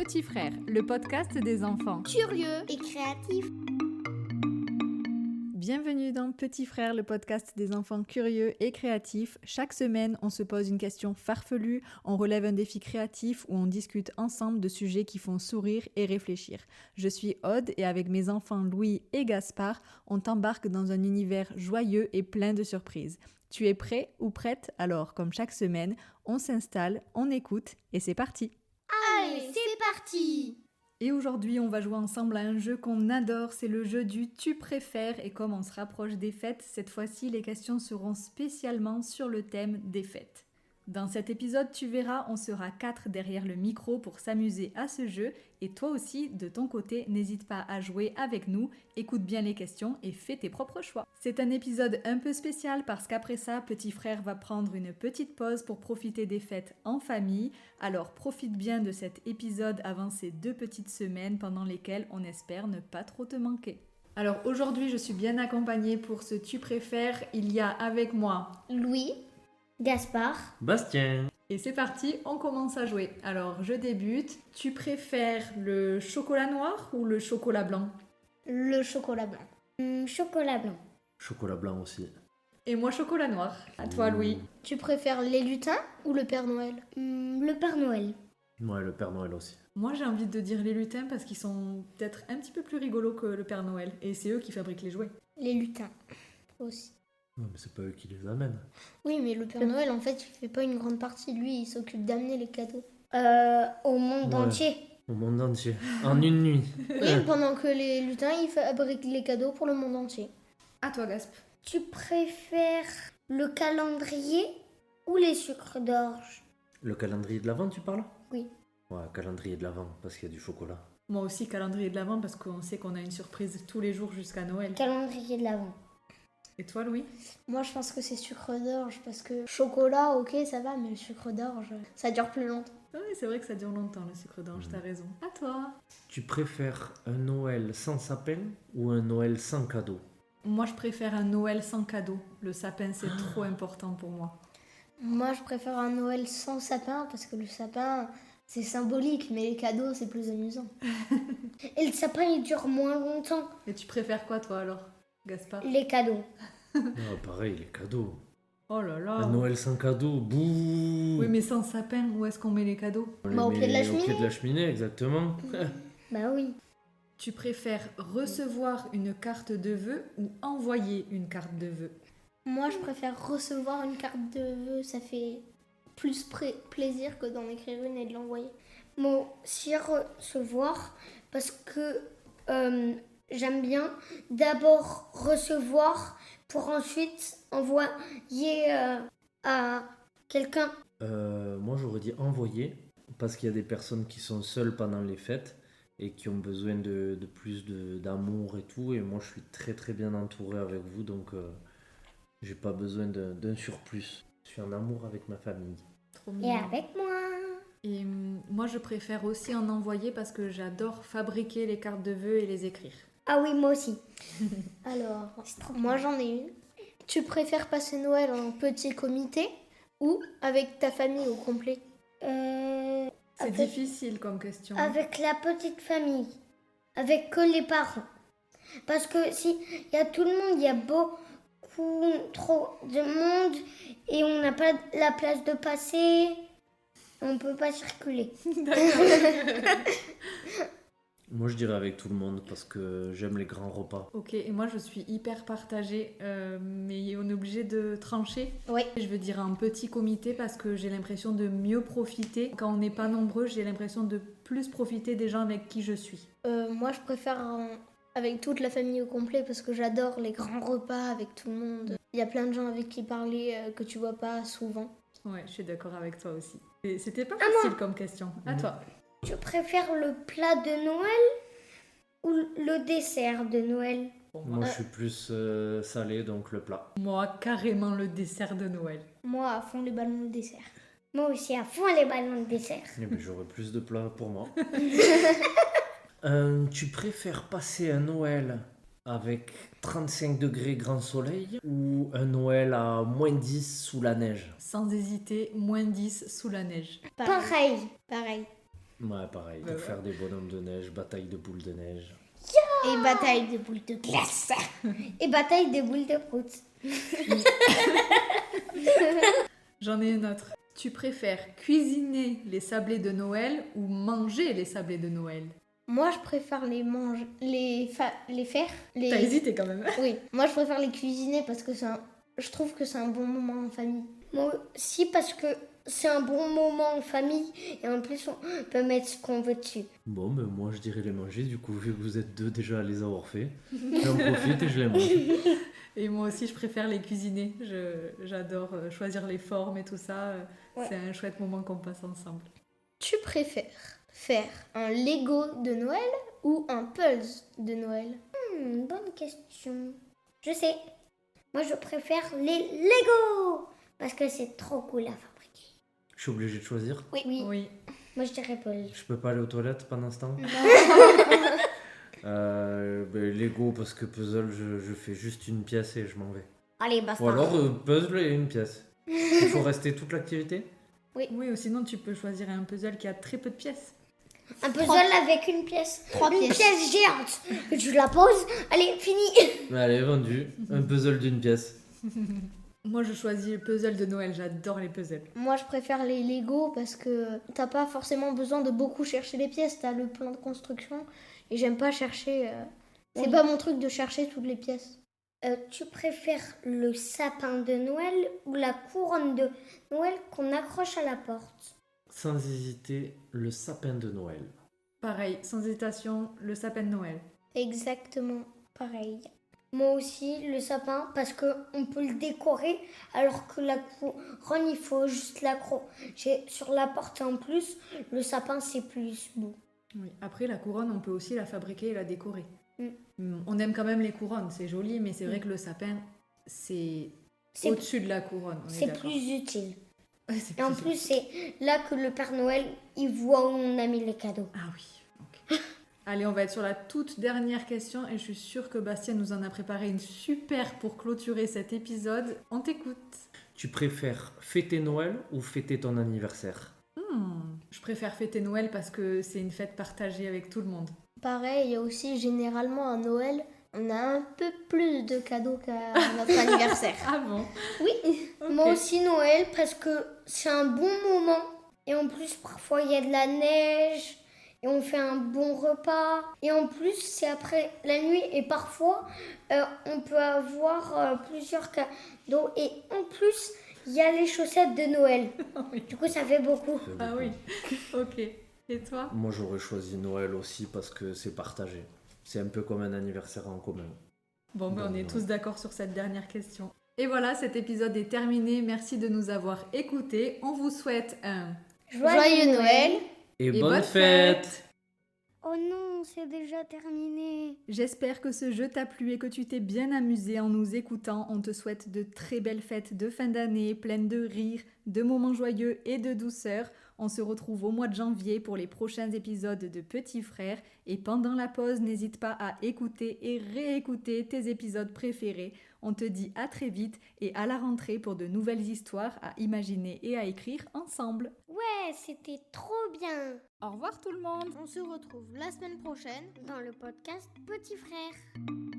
Petit Frère, le podcast des enfants curieux et créatifs. Bienvenue dans Petit Frère, le podcast des enfants curieux et créatifs. Chaque semaine, on se pose une question farfelue, on relève un défi créatif ou on discute ensemble de sujets qui font sourire et réfléchir. Je suis Aude et avec mes enfants Louis et Gaspard, on t'embarque dans un univers joyeux et plein de surprises. Tu es prêt ou prête? Alors, comme chaque semaine, on s'installe, on écoute et c'est parti! Allez, c'est parti! Et aujourd'hui, on va jouer ensemble à un jeu qu'on adore, c'est le jeu du « Tu préfères » et comme on se rapproche des fêtes, cette fois-ci, les questions seront spécialement sur le thème des fêtes. Dans cet épisode, tu verras, on sera 4 derrière le micro pour s'amuser à ce jeu et toi aussi, de ton côté, n'hésite pas à jouer avec nous, écoute bien les questions et fais tes propres choix. C'est un épisode un peu spécial parce qu'après ça, Petit Frère va prendre une petite pause pour profiter des fêtes en famille. Alors profite bien de cet épisode avant ces 2 petites semaines pendant lesquelles on espère ne pas trop te manquer. Alors aujourd'hui, je suis bien accompagnée pour ce Tu préfères. Il y a avec moi Louis, Gaspard, Bastien. et c'est parti, on commence à jouer. Alors, je débute. Tu préfères le chocolat noir ou le chocolat blanc? le chocolat blanc. Chocolat blanc. Chocolat blanc aussi. Et moi, chocolat noir. À toi, Louis. Tu préfères les lutins ou le Père Noël? Le Père Noël. Ouais, le Père Noël aussi. Moi, j'ai envie de dire les lutins parce qu'ils sont peut-être un petit peu plus rigolos que le Père Noël. Et c'est eux qui fabriquent les jouets. Les lutins aussi. Non, mais c'est pas eux qui les amènent. Oui, mais le Père Noël, en fait, il fait pas une grande partie. Lui, il s'occupe d'amener les cadeaux. Au monde Ouais. entier. Au monde entier. En une nuit. Oui, pendant que les lutins, ils fabriquent les cadeaux pour le monde entier. À toi, Gasp. Tu préfères le calendrier ou les sucres d'orge? Le calendrier de l'Avent, tu parles? Oui. Ouais, calendrier de l'Avent, parce qu'il y a du chocolat. Moi aussi, calendrier de l'Avent parce qu'on sait qu'on a une surprise tous les jours jusqu'à Noël. Calendrier de l'Avent. Et toi, Louis? Moi, je pense que c'est sucre d'orge parce que chocolat, ok, ça va, mais le sucre d'orge, ça dure plus longtemps. Oui, c'est vrai que ça dure longtemps, le sucre d'orge, t'as raison. À toi. Tu préfères un Noël sans sapin ou un Noël sans cadeau? Moi, je préfère un Noël sans cadeau. Le sapin, c'est trop important pour moi. Moi, je préfère un Noël sans sapin parce que le sapin, c'est symbolique, mais les cadeaux, c'est plus amusant. Et le sapin, il dure moins longtemps. Et tu préfères quoi, toi, alors, Gaspard? Les cadeaux. Ah, pareil, les cadeaux. Oh là là. Un Noël sans cadeau, bouh. Oui, mais sans sapin, où est-ce qu'on met les cadeaux? On les Bah, au pied de la met cheminée. Au pied de la cheminée, exactement. Bah oui. Tu préfères recevoir une carte de vœux ou envoyer une carte de vœux? Moi, je préfère recevoir une carte de vœux, ça fait plus plaisir que d'en écrire une et de l'envoyer. Moi aussi recevoir parce que j'aime bien d'abord recevoir pour ensuite envoyer à quelqu'un. Moi, j'aurais dit envoyer, parce qu'il y a des personnes qui sont seules pendant les fêtes et qui ont besoin de plus d'amour et tout. Et moi, je suis très très bien entouré avec vous, donc j'ai pas besoin d'un surplus. Je suis en amour avec ma famille. Trop Et mignon. avec moi. Et moi, je préfère aussi en envoyer parce que j'adore fabriquer les cartes de vœux et les écrire. Ah oui, moi aussi. Alors, moi j'en ai une. Tu préfères passer Noël en petit comité ou avec ta famille au complet? C'est difficile comme question. Avec la petite famille. Avec que les parents. Parce que si il y a tout le monde, il y a beaucoup trop de monde et on n'a pas la place de passer. On peut pas circuler. Moi, je dirais avec tout le monde parce que j'aime les grands repas. Ok, et moi je suis hyper partagée, mais on est obligé de trancher. Oui. Je veux dire un petit comité parce que j'ai l'impression de mieux profiter. Quand on n'est pas nombreux, j'ai l'impression de plus profiter des gens avec qui je suis. Moi, je préfère avec toute la famille au complet parce que j'adore les grands repas avec tout le monde. Il y a plein de gens avec qui parler que tu vois pas souvent. Ouais, je suis d'accord avec toi aussi. Et c'était pas facile comme question. À toi. Tu préfères le plat de Noël ou le dessert de Noël? Moi, je suis plus salé, donc le plat. Moi, carrément le dessert de Noël. Moi, à fond les ballons de dessert. Moi aussi, à fond les ballons de dessert. Eh ben, j'aurais plus de plats pour moi. Tu préfères passer un Noël avec 35 degrés grand soleil ou un Noël à moins 10 sous la neige? Sans hésiter, moins 10 sous la neige. Pareil. Ouais, pareil. Bah Pour ouais. faire des bonhommes de neige, bataille de boules de neige. Et bataille des boules de glace. Et bataille des boules de prout. J'en ai une autre. Tu préfères cuisiner les sablés de Noël ou manger les sablés de Noël? Moi, je préfère les manger, les faire. T'as hésité quand même. Oui, moi je préfère les cuisiner parce que je trouve que c'est un bon moment en famille. Moi aussi parce que c'est un bon moment en famille et en plus on peut mettre ce qu'on veut dessus. Bon, ben moi je dirais les manger, du coup, vu que vous êtes deux déjà à les avoir fait. J'en profite et je les mange. Et moi aussi, je préfère les cuisiner. J'adore choisir les formes et tout ça. Ouais. C'est un chouette moment qu'on passe ensemble. Tu préfères faire un Lego de Noël ou un puzzle de Noël? Bonne question. Je sais. Moi je préfère les Lego parce que c'est trop cool à fabriquer. Je suis obligé de choisir. Oui. Oui. Moi je dirais puzzle. Je peux pas aller aux toilettes pendant ce temps. Lego parce que puzzle, je fais juste une pièce et je m'en vais. Allez, basta. Ou alors puzzle et une pièce. Il faut rester toute l'activité. Oui, ou sinon tu peux choisir un puzzle qui a très peu de pièces. Un puzzle avec une pièce. Une pièce géante. Tu la poses. Allez, fini. Allez, vendu. Un puzzle d'une pièce. Moi, je choisis le puzzle de Noël. J'adore les puzzles. Moi, je préfère les Lego parce que t'as pas forcément besoin de beaucoup chercher les pièces. T'as le plan de construction et j'aime pas chercher. C'est pas mon truc de chercher toutes les pièces. Tu préfères le sapin de Noël ou la couronne de Noël qu'on accroche à la porte? Sans hésiter, le sapin de Noël. Pareil, sans hésitation, le sapin de Noël. Exactement pareil. Moi aussi, le sapin, parce qu'on peut le décorer, alors que la couronne, il faut juste l'accrocher sur la porte. En plus, le sapin, c'est plus beau. Oui. Après, la couronne, on peut aussi la fabriquer et la décorer. Mm. On aime quand même les couronnes, c'est joli, mais c'est vrai que le sapin, c'est C'est- au-dessus de la couronne. on est C'est d'accord. plus utile. Ouais, c'est Et en plus, c'est là que le Père Noël, il voit où on a mis les cadeaux. Ah oui, ok. Allez, on va être sur la toute dernière question et je suis sûre que Bastien nous en a préparé une super pour clôturer cet épisode. On t'écoute. Tu préfères fêter Noël ou fêter ton anniversaire? Je préfère fêter Noël parce que c'est une fête partagée avec tout le monde. Pareil, il y a aussi généralement à Noël, on a un peu plus de cadeaux qu'à notre anniversaire. Ah bon? Oui, Ok. moi aussi Noël parce que c'est un bon moment et en plus parfois il y a de la neige et on fait un bon repas et en plus c'est après la nuit et parfois on peut avoir plusieurs cadeaux et en plus il y a les chaussettes de Noël. Oui. Du coup ça fait beaucoup. Ah oui, ok. Et toi? Moi j'aurais choisi Noël aussi parce que c'est partagé. C'est un peu comme un anniversaire en commun. Bon, ben, on Bon, est non. tous d'accord sur cette dernière question. Et voilà, cet épisode est terminé. Merci de nous avoir écoutés. On vous souhaite un Joyeux Noël. Et et bonne fête! Oh non, c'est déjà terminé. J'espère que ce jeu t'a plu et que tu t'es bien amusé en nous écoutant. On te souhaite de très belles fêtes de fin d'année, pleines de rires, de moments joyeux et de douceur. On se retrouve au mois de janvier pour les prochains épisodes de Petits Frères. Et pendant la pause, n'hésite pas à écouter et réécouter tes épisodes préférés. On te dit à très vite et à la rentrée pour de nouvelles histoires à imaginer et à écrire ensemble. Ouais, c'était trop bien. Au revoir tout le monde! On se retrouve la semaine prochaine dans le podcast Petits Frères.